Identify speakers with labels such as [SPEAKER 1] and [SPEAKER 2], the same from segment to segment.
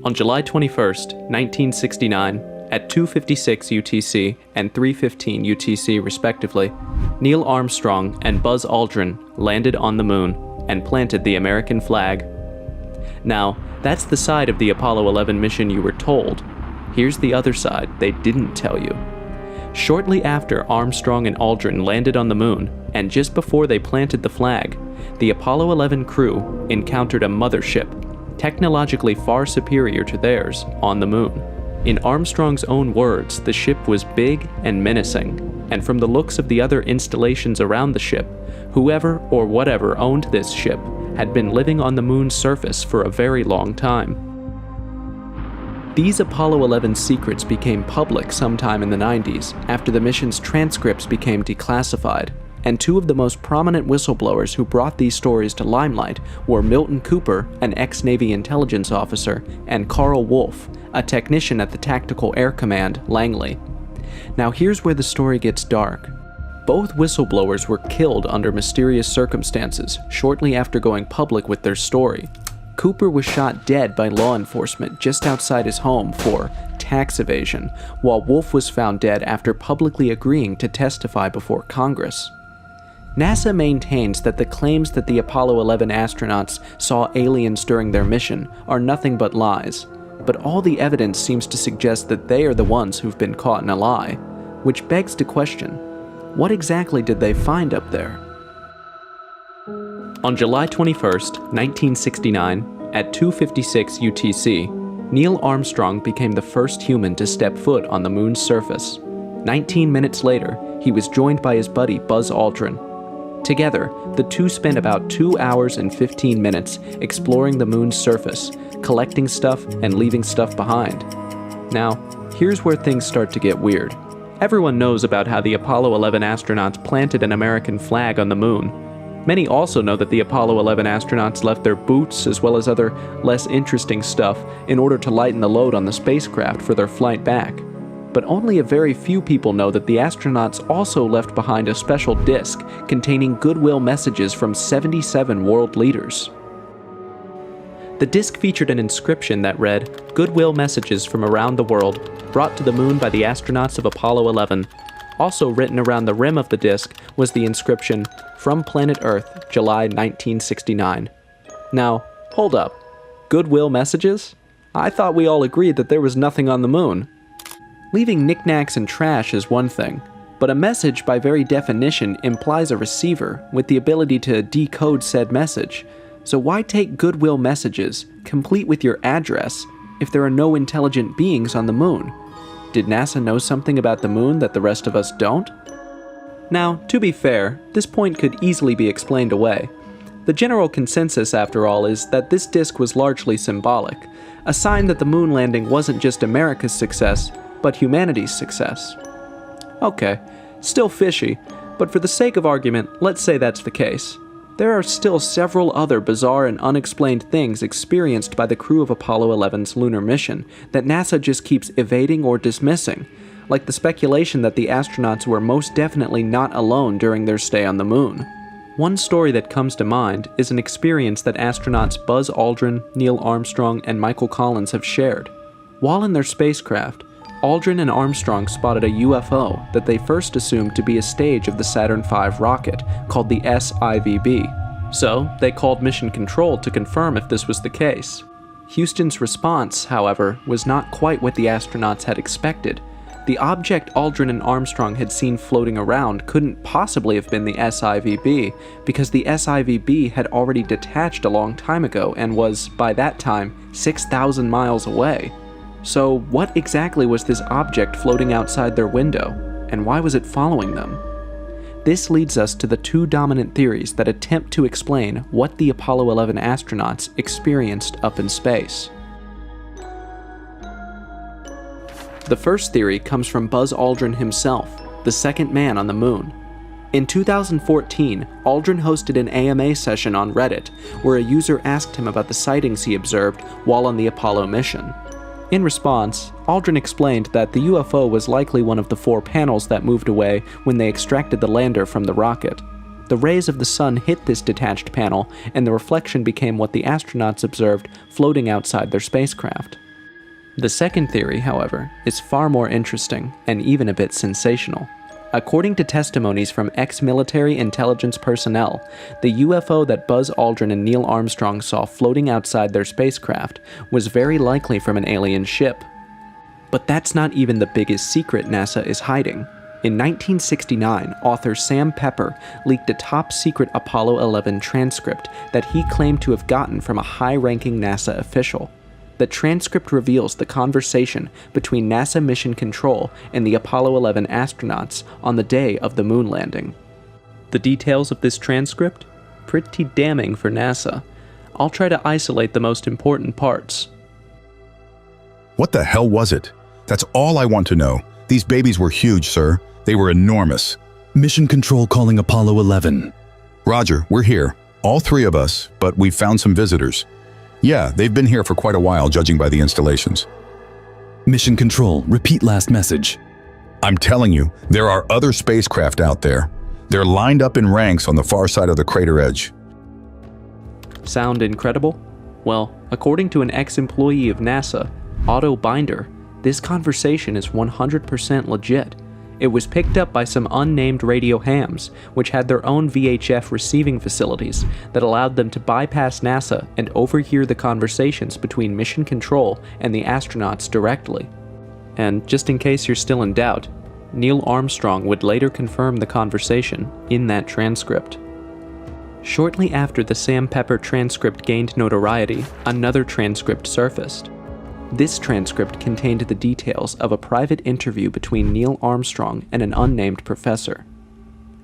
[SPEAKER 1] On July 21st, 1969, at 2:56 UTC and 3:15 UTC respectively, Neil Armstrong and Buzz Aldrin landed on the moon and planted the American flag. Now, that's the side of the Apollo 11 mission you were told. Here's the other side they didn't tell you. Shortly after Armstrong and Aldrin landed on the moon, and just before they planted the flag, the Apollo 11 crew encountered a mothership, technologically far superior to theirs, on the moon. In Armstrong's own words, the ship was big and menacing, and from the looks of the other installations around the ship, whoever or whatever owned this ship had been living on the moon's surface for a very long time. These Apollo 11 secrets became public sometime in the 90s after the mission's transcripts became declassified, and two of the most prominent whistleblowers who brought these stories to limelight were Milton Cooper, an ex-Navy intelligence officer, and Carl Wolf, a technician at the Tactical Air Command, Langley. Now here's where the story gets dark. Both whistleblowers were killed under mysterious circumstances shortly after going public with their story. Cooper was shot dead by law enforcement just outside his home for tax evasion, while Wolf was found dead after publicly agreeing to testify before Congress. NASA maintains that the claims that the Apollo 11 astronauts saw aliens during their mission are nothing but lies, but all the evidence seems to suggest that they are the ones who've been caught in a lie, which begs to question, what exactly did they find up there? On July 21st, 1969, at 2:56 UTC, Neil Armstrong became the first human to step foot on the moon's surface. 19 minutes later, he was joined by his buddy Buzz Aldrin. Together, the two spent about 2 hours and 15 minutes exploring the moon's surface, collecting stuff and leaving stuff behind. Now, here's where things start to get weird. Everyone knows about how the Apollo 11 astronauts planted an American flag on the moon. Many also know that the Apollo 11 astronauts left their boots as well as other less interesting stuff in order to lighten the load on the spacecraft for their flight back. But only a very few people know that the astronauts also left behind a special disc containing goodwill messages from 77 world leaders. The disc featured an inscription that read, "Goodwill messages from around the world, brought to the moon by the astronauts of Apollo 11. Also written around the rim of the disc was the inscription, "From Planet Earth, July 1969. Now, hold up. Goodwill messages? I thought we all agreed that there was nothing on the moon. Leaving knickknacks and trash is one thing, but a message by very definition implies a receiver with the ability to decode said message. So why take goodwill messages, complete with your address, if there are no intelligent beings on the moon? Did NASA know something about the moon that the rest of us don't? Now, to be fair, this point could easily be explained away. The general consensus, after all, is that this disk was largely symbolic, a sign that the moon landing wasn't just America's success, but humanity's success. Okay, still fishy, but for the sake of argument, let's say that's the case. There are still several other bizarre and unexplained things experienced by the crew of Apollo 11's lunar mission that NASA just keeps evading or dismissing, like the speculation that the astronauts were most definitely not alone during their stay on the moon. One story that comes to mind is an experience that astronauts Buzz Aldrin, Neil Armstrong, and Michael Collins have shared. While in their spacecraft, Aldrin and Armstrong spotted a UFO that they first assumed to be a stage of the Saturn V rocket, called the SIVB. So, they called Mission Control to confirm if this was the case. Houston's response, however, was not quite what the astronauts had expected. The object Aldrin and Armstrong had seen floating around couldn't possibly have been the SIVB, because the SIVB had already detached a long time ago and was, by that time, 6,000 miles away. So what exactly was this object floating outside their window, and why was it following them? This leads us to the two dominant theories that attempt to explain what the Apollo 11 astronauts experienced up in space. The first theory comes from Buzz Aldrin himself, the second man on the moon. In 2014, Aldrin hosted an AMA session on Reddit, where a user asked him about the sightings he observed while on the Apollo mission. In response, Aldrin explained that the UFO was likely one of the 4 panels that moved away when they extracted the lander from the rocket. The rays of the sun hit this detached panel, and the reflection became what the astronauts observed floating outside their spacecraft. The second theory, however, is far more interesting and even a bit sensational. According to testimonies from ex-military intelligence personnel, the UFO that Buzz Aldrin and Neil Armstrong saw floating outside their spacecraft was very likely from an alien ship. But that's not even the biggest secret NASA is hiding. In 1969, author Sam Pepper leaked a top-secret Apollo 11 transcript that he claimed to have gotten from a high-ranking NASA official. The transcript reveals the conversation between NASA Mission Control and the Apollo 11 astronauts on the day of the moon landing. The details of this transcript? Pretty damning for NASA. I'll try to isolate the most important parts.
[SPEAKER 2] What the hell was it? That's all I want to know. These babies were huge, sir. They were enormous.
[SPEAKER 3] Mission Control calling Apollo 11.
[SPEAKER 2] Roger, we're here. All three of us, but we've found some visitors. Yeah, they've been here for quite a while, judging by the installations.
[SPEAKER 3] Mission Control, repeat last message.
[SPEAKER 2] I'm telling you, there are other spacecraft out there. They're lined up in ranks on the far side of the crater edge.
[SPEAKER 1] Sound incredible? Well, according to an ex-employee of NASA, Otto Binder, this conversation is 100% legit. It was picked up by some unnamed radio hams, which had their own VHF receiving facilities that allowed them to bypass NASA and overhear the conversations between Mission Control and the astronauts directly. And just in case you're still in doubt, Neil Armstrong would later confirm the conversation in that transcript. Shortly after the Sam Pepper transcript gained notoriety, another transcript surfaced. This transcript contained the details of a private interview between Neil Armstrong and an unnamed professor.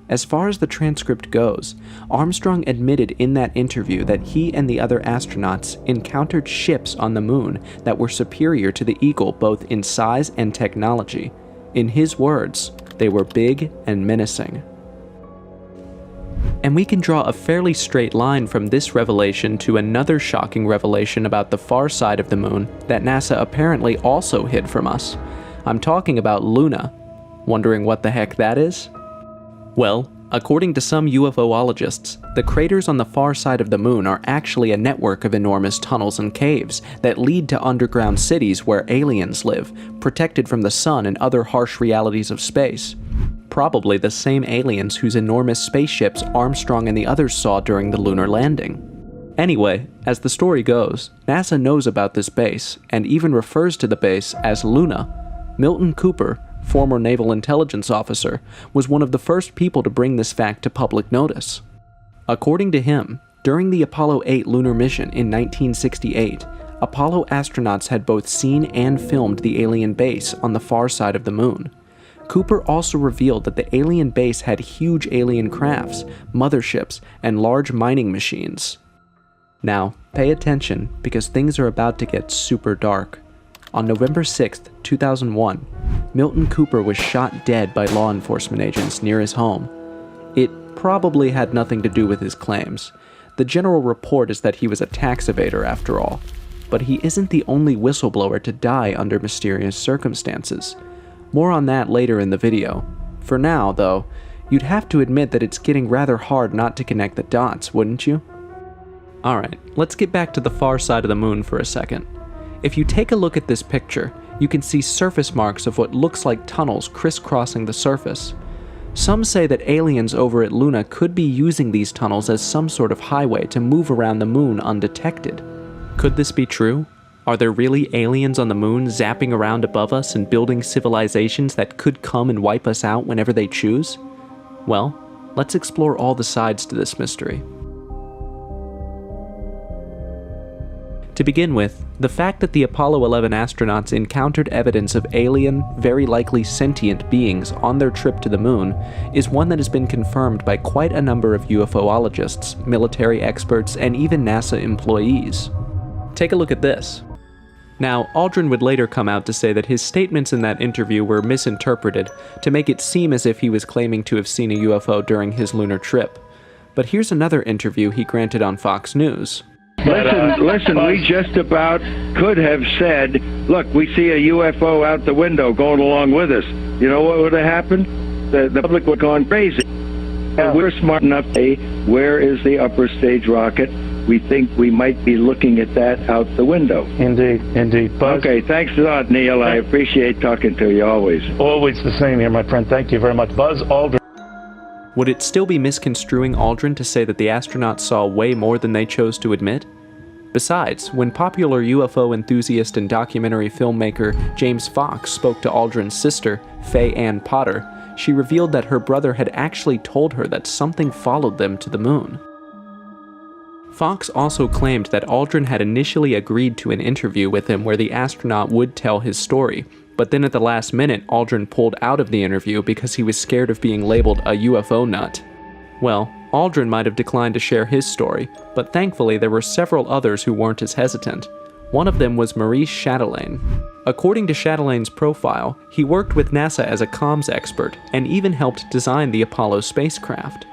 [SPEAKER 1] As far as the transcript goes, Armstrong admitted in that interview that he and the other astronauts encountered ships on the moon that were superior to the Eagle both in size and technology. In his words, they were big and menacing. And we can draw a fairly straight line from this revelation to another shocking revelation about the far side of the moon that NASA apparently also hid from us. I'm talking about Luna. Wondering what the heck that is? Well, according to some UFOologists, the craters on the far side of the moon are actually a network of enormous tunnels and caves that lead to underground cities where aliens live, protected from the sun and other harsh realities of space. Probably the same aliens whose enormous spaceships Armstrong and the others saw during the lunar landing. Anyway, as the story goes, NASA knows about this base, and even refers to the base as Luna. Milton Cooper, former naval intelligence officer, was one of the first people to bring this fact to public notice. According to him, during the Apollo 8 lunar mission in 1968, Apollo astronauts had both seen and filmed the alien base on the far side of the moon. Cooper also revealed that the alien base had huge alien crafts, motherships, and large mining machines. Now, pay attention because things are about to get super dark. On November 6, 2001, Milton Cooper was shot dead by law enforcement agents near his home. It probably had nothing to do with his claims. The general report is that he was a tax evader after all. But he isn't the only whistleblower to die under mysterious circumstances. More on that later in the video. For now, though, you'd have to admit that it's getting rather hard not to connect the dots, wouldn't you? Alright, let's get back to the far side of the moon for a second. If you take a look at this picture, you can see surface marks of what looks like tunnels crisscrossing the surface. Some say that aliens over at Luna could be using these tunnels as some sort of highway to move around the moon undetected. Could this be true? Are there really aliens on the moon zapping around above us and building civilizations that could come and wipe us out whenever they choose? Well, let's explore all the sides to this mystery. To begin with, the fact that the Apollo 11 astronauts encountered evidence of alien, very likely sentient beings on their trip to the moon is one that has been confirmed by quite a number of UFOologists, military experts, and even NASA employees. Take a look at this. Now, Aldrin would later come out to say that his statements in that interview were misinterpreted to make it seem as if he was claiming to have seen a UFO during his lunar trip. But here's another interview he granted on Fox News.
[SPEAKER 4] Listen, we just about could have said, look, we see a UFO out the window going along with us. You know what would have happened? The public would have gone crazy. We're smart enough to say, where is the upper stage rocket? We think we might be looking at that out the window.
[SPEAKER 5] Indeed. Buzz?
[SPEAKER 4] Okay, thanks a lot, Neil. I appreciate talking to you always.
[SPEAKER 5] Always the same here, my friend. Thank you very much. Buzz Aldrin.
[SPEAKER 1] Would it still be misconstruing Aldrin to say that the astronauts saw way more than they chose to admit? Besides, when popular UFO enthusiast and documentary filmmaker James Fox spoke to Aldrin's sister, Faye Ann Potter, she revealed that her brother had actually told her that something followed them to the moon. Fox also claimed that Aldrin had initially agreed to an interview with him where the astronaut would tell his story, but then at the last minute Aldrin pulled out of the interview because he was scared of being labeled a UFO nut. Well, Aldrin might have declined to share his story, but thankfully there were several others who weren't as hesitant. One of them was Maurice Chatelain. According to Chatelain's profile, he worked with NASA as a comms expert and even helped design the Apollo spacecraft.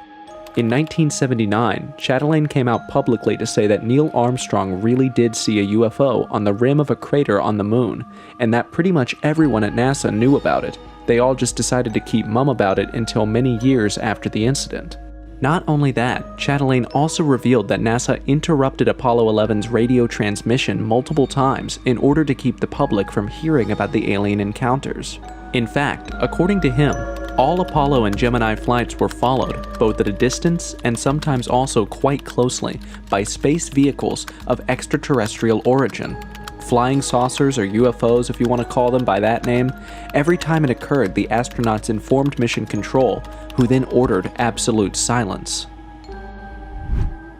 [SPEAKER 1] In 1979, Chatelain came out publicly to say that Neil Armstrong really did see a UFO on the rim of a crater on the moon, and that pretty much everyone at NASA knew about it. They all just decided to keep mum about it until many years after the incident. Not only that, Chatelain also revealed that NASA interrupted Apollo 11's radio transmission multiple times in order to keep the public from hearing about the alien encounters. In fact, according to him, all Apollo and Gemini flights were followed, both at a distance and sometimes also quite closely, by space vehicles of extraterrestrial origin. Flying saucers, or UFOs if you want to call them by that name. Every time it occurred, the astronauts informed Mission Control, who then ordered absolute silence.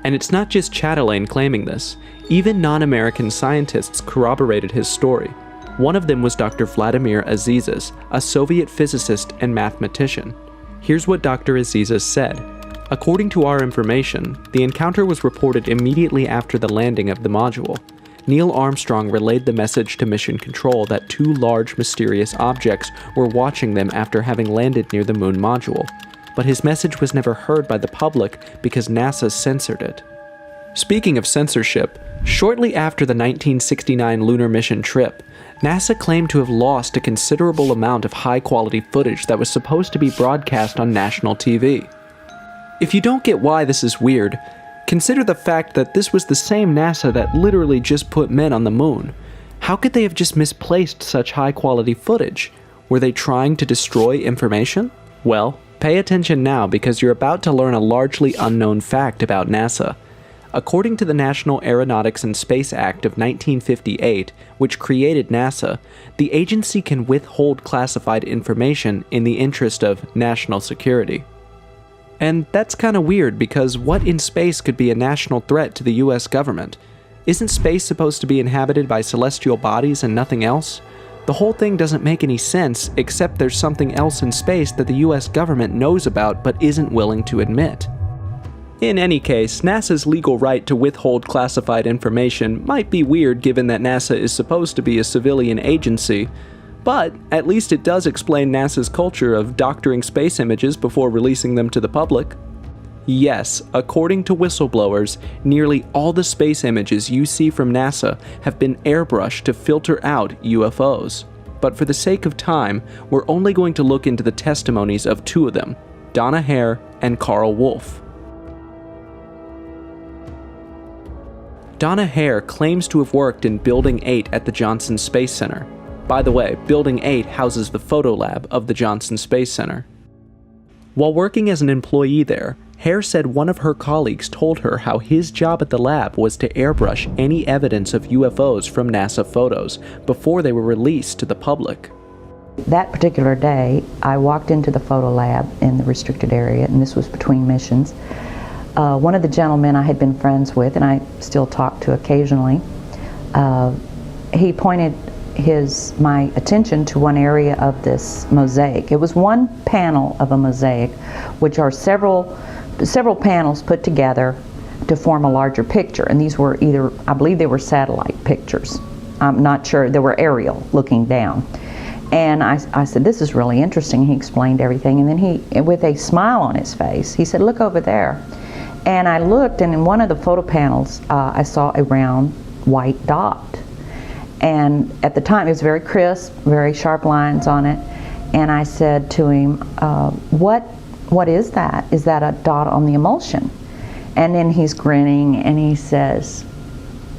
[SPEAKER 1] And it's not just Chatelain claiming this. Even non-American scientists corroborated his story. One of them was Dr. Vladimir Azizas, a Soviet physicist and mathematician. Here's what Dr. Azizas said. According to our information, the encounter was reported immediately after the landing of the module. Neil Armstrong relayed the message to Mission Control that two large mysterious objects were watching them after having landed near the moon module, but his message was never heard by the public because NASA censored it. Speaking of censorship, shortly after the 1969 lunar mission trip, NASA claimed to have lost a considerable amount of high-quality footage that was supposed to be broadcast on national TV. If you don't get why this is weird, consider the fact that this was the same NASA that literally just put men on the moon. How could they have just misplaced such high-quality footage? Were they trying to destroy information? Well, pay attention now because you're about to learn a largely unknown fact about NASA. According to the National Aeronautics and Space Act of 1958, which created NASA, the agency can withhold classified information in the interest of national security. And that's kind of weird because what in space could be a national threat to the US government? Isn't space supposed to be inhabited by celestial bodies and nothing else? The whole thing doesn't make any sense except there's something else in space that the US government knows about but isn't willing to admit. In any case, NASA's legal right to withhold classified information might be weird given that NASA is supposed to be a civilian agency, but at least it does explain NASA's culture of doctoring space images before releasing them to the public. Yes, according to Whistleblowers, nearly all the space images you see from NASA have been airbrushed to filter out UFOs. But for the sake of time, we're only going to look into the testimonies of two of them, Donna Hare and Carl Wolf. Donna Hare claims to have worked in Building 8 at the Johnson Space Center. By the way, Building 8 houses the photo lab of the Johnson Space Center. While working as an employee there, Hare said one of her colleagues told her how his job at the lab was to airbrush any evidence of UFOs from NASA photos before they were released to the public.
[SPEAKER 6] That particular day, I walked into the photo lab in the restricted area, and this was between missions. One of the gentlemen I had been friends with, and I still talk to occasionally, he pointed my attention to one area of this mosaic. It was one panel of a mosaic, which are several panels put together to form a larger picture, and these were either, I believe they were satellite pictures. I'm not sure, they were aerial looking down. And I said, this is really interesting. He explained everything, and then he, with a smile on his face, he said, look over there. And I looked, and in one of the photo panels, I saw a round white dot. And at the time, it was very crisp, very sharp lines on it. And I said to him, what what is that? Is that a dot on the emulsion? And then he's grinning and he says,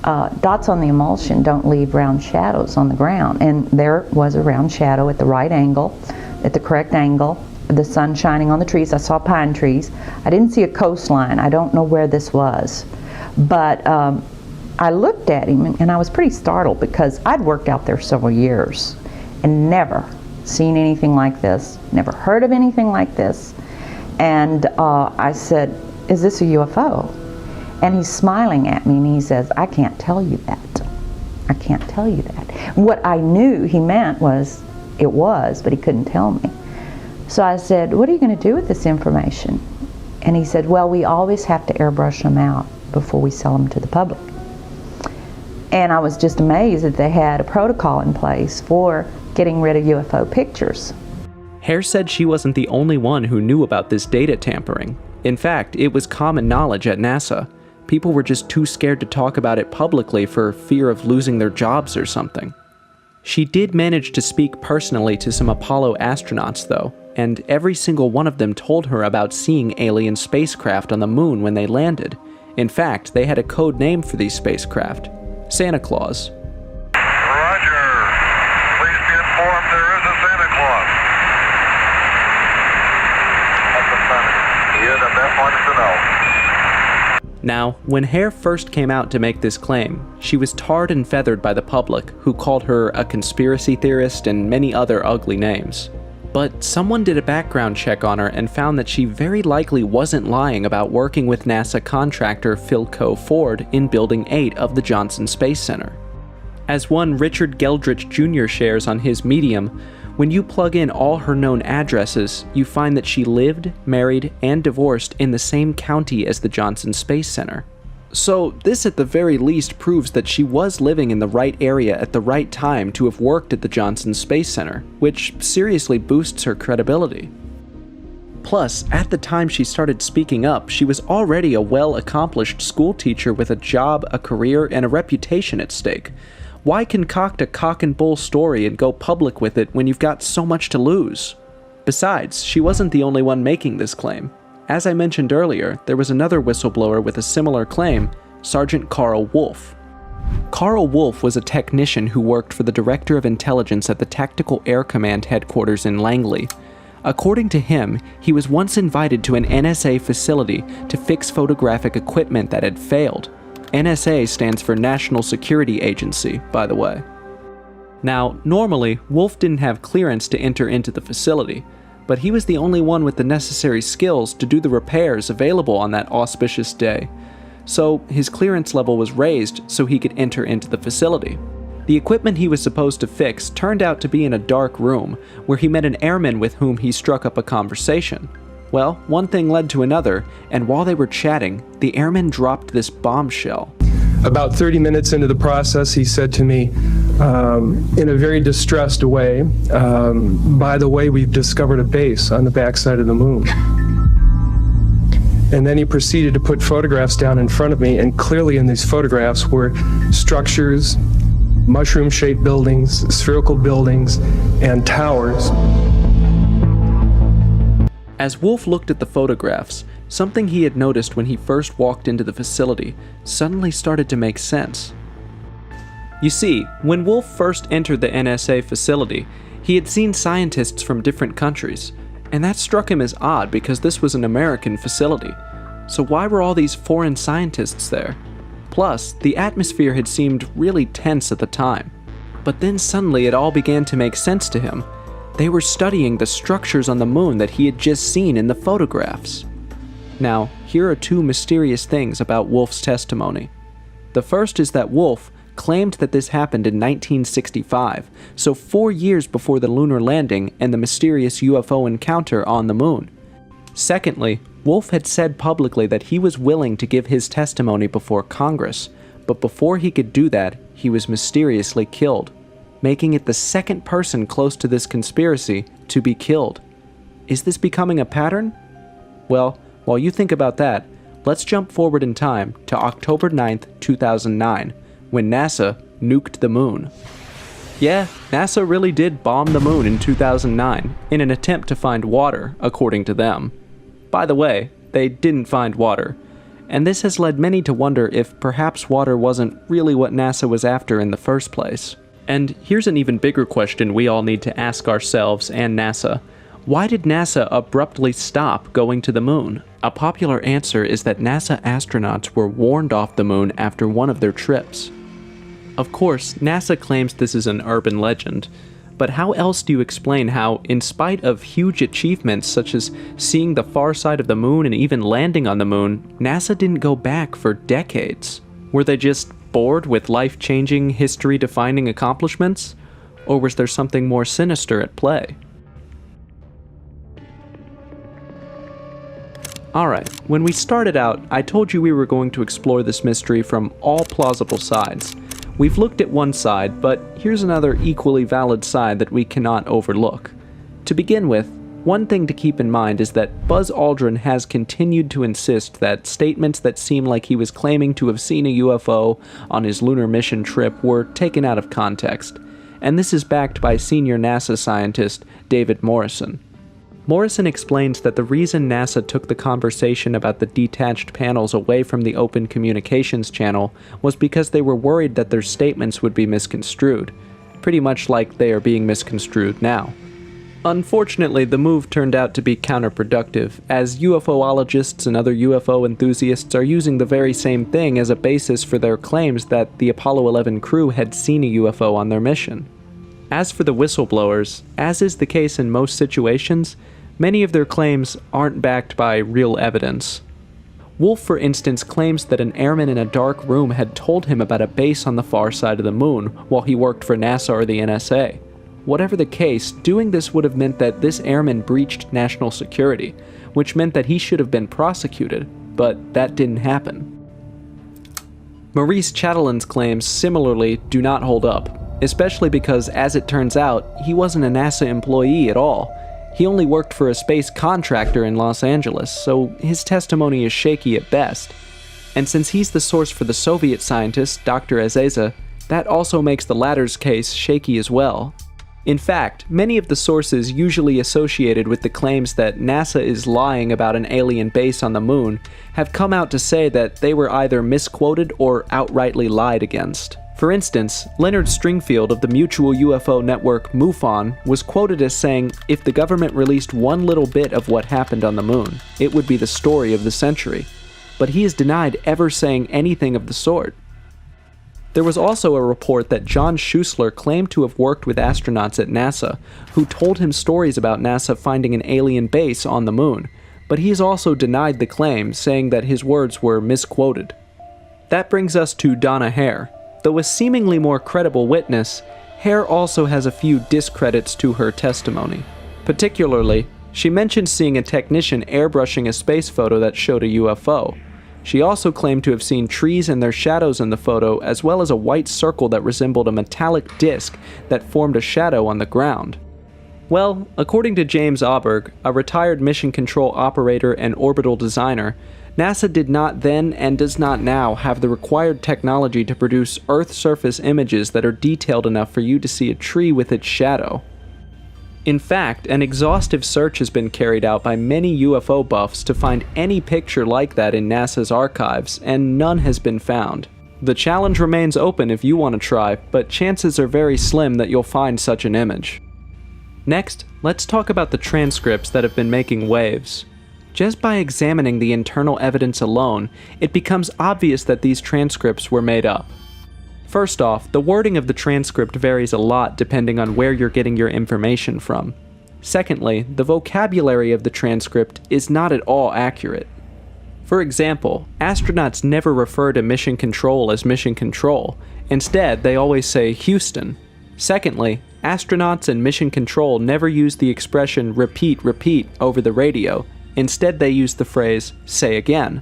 [SPEAKER 6] dots on the emulsion don't leave round shadows on the ground. And there was a round shadow at the right angle, at the correct angle, the sun shining on the trees. I saw pine trees. I didn't see a coastline. I don't know where this was. But I looked at him and I was pretty startled because I'd worked out there several years and never seen anything like this, never heard of anything like this. And I said, is this a UFO? And he's smiling at me and he says, I can't tell you that. I can't tell you that. What I knew he meant was, it was, but he couldn't tell me. So I said, what are you going to do with this information? And he said, well, we always have to airbrush them out before we sell them to the public. And I was just amazed that they had a protocol in place for getting rid of UFO pictures.
[SPEAKER 1] Hare said she wasn't the only one who knew about this data tampering. In fact, it was common knowledge at NASA. People were just too scared to talk about it publicly for fear of losing their jobs or something. She did manage to speak personally to some Apollo astronauts, though, and every single one of them told her about seeing alien spacecraft on the moon when they landed. In fact, they had a code name for these spacecraft: Santa Claus.
[SPEAKER 7] Roger. Please be informed there is a Santa Claus. That's a Santa. He is at that point to know.
[SPEAKER 1] Now, when Hare first came out to make this claim, she was tarred and feathered by the public, who called her a conspiracy theorist and many other ugly names. But someone did a background check on her and found that she very likely wasn't lying about working with NASA contractor Philco Ford in Building 8 of the Johnson Space Center. As one Richard Geldrich Jr. shares on his Medium, when you plug in all her known addresses, you find that she lived, married, and divorced in the same county as the Johnson Space Center. So this at the very least proves that she was living in the right area at the right time to have worked at the Johnson Space Center, which seriously boosts her credibility. Plus, at the time she started speaking up, she was already a well-accomplished school teacher with a job, a career, and a reputation at stake. Why concoct a cock and bull story and go public with it when you've got so much to lose? Besides, she wasn't the only one making this claim. As I mentioned earlier, there was another whistleblower with a similar claim, Sergeant Carl Wolf. Carl Wolf was a technician who worked for the Director of Intelligence at the Tactical Air Command headquarters in Langley. According to him, he was once invited to an NSA facility to fix photographic equipment that had failed. NSA stands for National Security Agency, by the way. Now, normally, Wolf didn't have clearance to enter into the facility, but he was the only one with the necessary skills to do the repairs available on that auspicious day. So his clearance level was raised so he could enter into the facility. The equipment he was supposed to fix turned out to be in a dark room, where he met an airman with whom he struck up a conversation. Well, one thing led to another, and while they were chatting, the airman dropped this bombshell.
[SPEAKER 8] About 30 minutes into the process, he said to me, in a very distressed way, by the way, we've discovered a base on the backside of the moon. And then he proceeded to put photographs down in front of me, and clearly in these photographs were structures, mushroom-shaped buildings, spherical buildings, and towers.
[SPEAKER 1] As Wolf looked at the photographs, something he had noticed when he first walked into the facility suddenly started to make sense. You see, when Wolf first entered the NSA facility, he had seen scientists from different countries, and that struck him as odd because this was an American facility. So why were all these foreign scientists there? Plus, the atmosphere had seemed really tense at the time. But then suddenly it all began to make sense to him. They were studying the structures on the moon that he had just seen in the photographs. Now, here are two mysterious things about Wolf's testimony. The first is that Wolf claimed that this happened in 1965, so 4 years before the lunar landing and the mysterious UFO encounter on the moon. Secondly, Wolf had said publicly that he was willing to give his testimony before Congress, but before he could do that, he was mysteriously killed, making it the second person close to this conspiracy to be killed. Is this becoming a pattern? Well, while you think about that, let's jump forward in time to October 9th, 2009, when NASA nuked the moon. Yeah, NASA really did bomb the moon in 2009 in an attempt to find water, according to them. By the way, they didn't find water. And this has led many to wonder if perhaps water wasn't really what NASA was after in the first place. And here's an even bigger question we all need to ask ourselves and NASA. Why did NASA abruptly stop going to the moon? A popular answer is that NASA astronauts were warned off the moon after one of their trips. Of course, NASA claims this is an urban legend, but how else do you explain how, in spite of huge achievements such as seeing the far side of the moon and even landing on the moon, NASA didn't go back for decades? Were they just bored with life-changing, history-defining accomplishments? Or was there something more sinister at play? Alright, when we started out, I told you we were going to explore this mystery from all plausible sides. We've looked at one side, but here's another equally valid side that we cannot overlook. To begin with, one thing to keep in mind is that Buzz Aldrin has continued to insist that statements that seem like he was claiming to have seen a UFO on his lunar mission trip were taken out of context, and this is backed by senior NASA scientist David Morrison. Morrison explains that the reason NASA took the conversation about the detached panels away from the open communications channel was because they were worried that their statements would be misconstrued, pretty much like they are being misconstrued now. Unfortunately, the move turned out to be counterproductive, as UFOologists and other UFO enthusiasts are using the very same thing as a basis for their claims that the Apollo 11 crew had seen a UFO on their mission. As for the whistleblowers, as is the case in most situations, many of their claims aren't backed by real evidence. Wolf, for instance, claims that an airman in a dark room had told him about a base on the far side of the moon while he worked for NASA or the NSA. Whatever the case, doing this would have meant that this airman breached national security, which meant that he should have been prosecuted, but that didn't happen. Maurice Chatelain's claims similarly do not hold up, especially because, as it turns out, he wasn't a NASA employee at all. He only worked for a space contractor in Los Angeles, so his testimony is shaky at best. And since he's the source for the Soviet scientist, Dr. Azeza, that also makes the latter's case shaky as well. In fact, many of the sources usually associated with the claims that NASA is lying about an alien base on the moon have come out to say that they were either misquoted or outrightly lied against. For instance, Leonard Stringfield of the mutual UFO network MUFON was quoted as saying, if the government released one little bit of what happened on the moon, it would be the story of the century. But he is denied ever saying anything of the sort. There was also a report that John Schuessler claimed to have worked with astronauts at NASA, who told him stories about NASA finding an alien base on the moon, but he has also denied the claim, saying that his words were misquoted. That brings us to Donna Hare. Though a seemingly more credible witness, Hare also has a few discredits to her testimony. Particularly, she mentioned seeing a technician airbrushing a space photo that showed a UFO. She also claimed to have seen trees and their shadows in the photo, as well as a white circle that resembled a metallic disc that formed a shadow on the ground. Well, according to James Auberg, a retired mission control operator and orbital designer, NASA did not then and does not now have the required technology to produce Earth surface images that are detailed enough for you to see a tree with its shadow. In fact, an exhaustive search has been carried out by many UFO buffs to find any picture like that in NASA's archives, and none has been found. The challenge remains open if you want to try, but chances are very slim that you'll find such an image. Next, let's talk about the transcripts that have been making waves. Just by examining the internal evidence alone, it becomes obvious that these transcripts were made up. First off, the wording of the transcript varies a lot depending on where you're getting your information from. Secondly, the vocabulary of the transcript is not at all accurate. For example, astronauts never refer to mission control as mission control. Instead, they always say Houston. Secondly, astronauts and mission control never use the expression repeat, repeat over the radio. Instead, they use the phrase say again.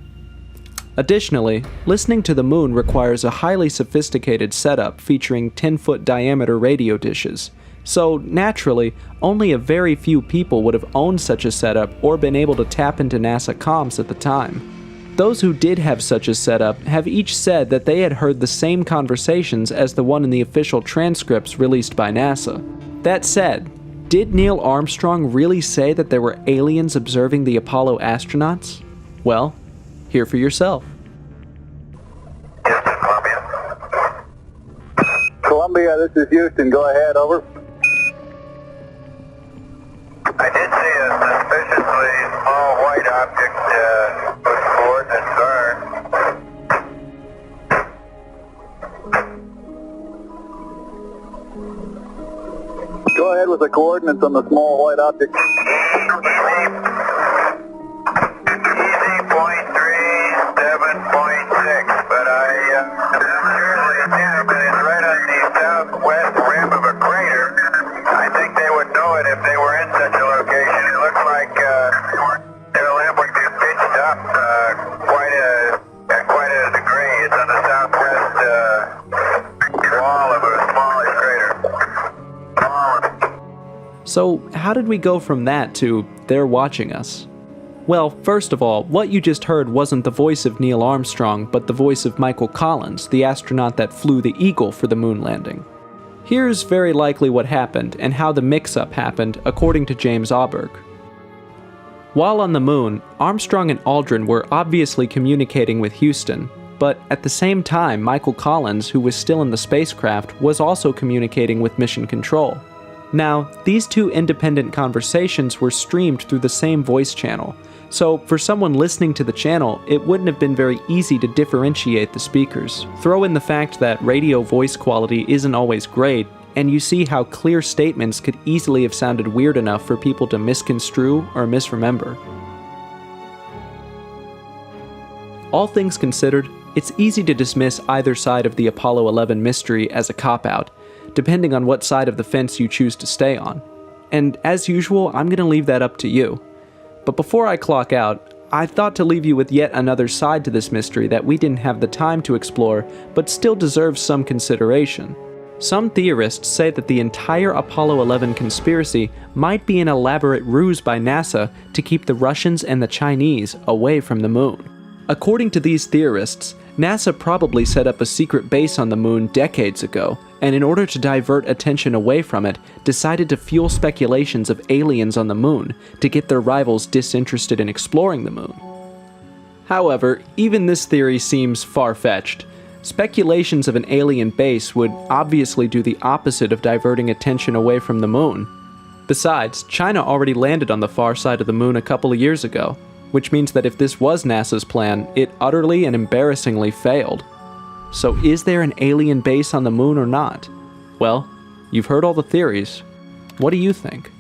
[SPEAKER 1] Additionally, listening to the moon requires a highly sophisticated setup featuring 10-foot diameter radio dishes. So, naturally, only a very few people would have owned such a setup or been able to tap into NASA comms at the time. Those who did have such a setup have each said that they had heard the same conversations as the one in the official transcripts released by NASA. That said, Did Neil Armstrong really say that there were aliens observing the Apollo astronauts? Well, hear for yourself.
[SPEAKER 7] Houston, Columbia.
[SPEAKER 9] Columbia, this is Houston. Go ahead, over.
[SPEAKER 7] I did see a suspiciously small white object push forward and burn.
[SPEAKER 9] Go ahead with the coordinates on the small white object.
[SPEAKER 7] Easy 0.37.6, but I'm sure they did, but it's right on the southwest rim of a crater. I think they would know it if they were in such a location. It looks like their lamp would be pitched up at quite a degree. It's on the southwest wall of a smallish crater.
[SPEAKER 1] So, how did we go from that to they're watching us? Well, first of all, what you just heard wasn't the voice of Neil Armstrong, but the voice of Michael Collins, the astronaut that flew the Eagle for the moon landing. Here's very likely what happened and how the mix-up happened, according to James Auberg. While on the moon, Armstrong and Aldrin were obviously communicating with Houston, but at the same time, Michael Collins, who was still in the spacecraft, was also communicating with Mission Control. Now, these two independent conversations were streamed through the same voice channel, so for someone listening to the channel, it wouldn't have been very easy to differentiate the speakers. Throw in the fact that radio voice quality isn't always great, and you see how clear statements could easily have sounded weird enough for people to misconstrue or misremember. All things considered, it's easy to dismiss either side of the Apollo 11 mystery as a cop-out, depending on what side of the fence you choose to stay on. And as usual, I'm going to leave that up to you. But before I clock out, I thought to leave you with yet another side to this mystery that we didn't have the time to explore, but still deserves some consideration. Some theorists say that the entire Apollo 11 conspiracy might be an elaborate ruse by NASA to keep the Russians and the Chinese away from the moon. According to these theorists, NASA probably set up a secret base on the moon decades ago, and in order to divert attention away from it, decided to fuel speculations of aliens on the moon to get their rivals disinterested in exploring the moon. However, even this theory seems far-fetched. Speculations of an alien base would obviously do the opposite of diverting attention away from the moon. Besides, China already landed on the far side of the moon a couple of years ago, which means that if this was NASA's plan, it utterly and embarrassingly failed. So is there an alien base on the moon or not? Well, you've heard all the theories. What do you think?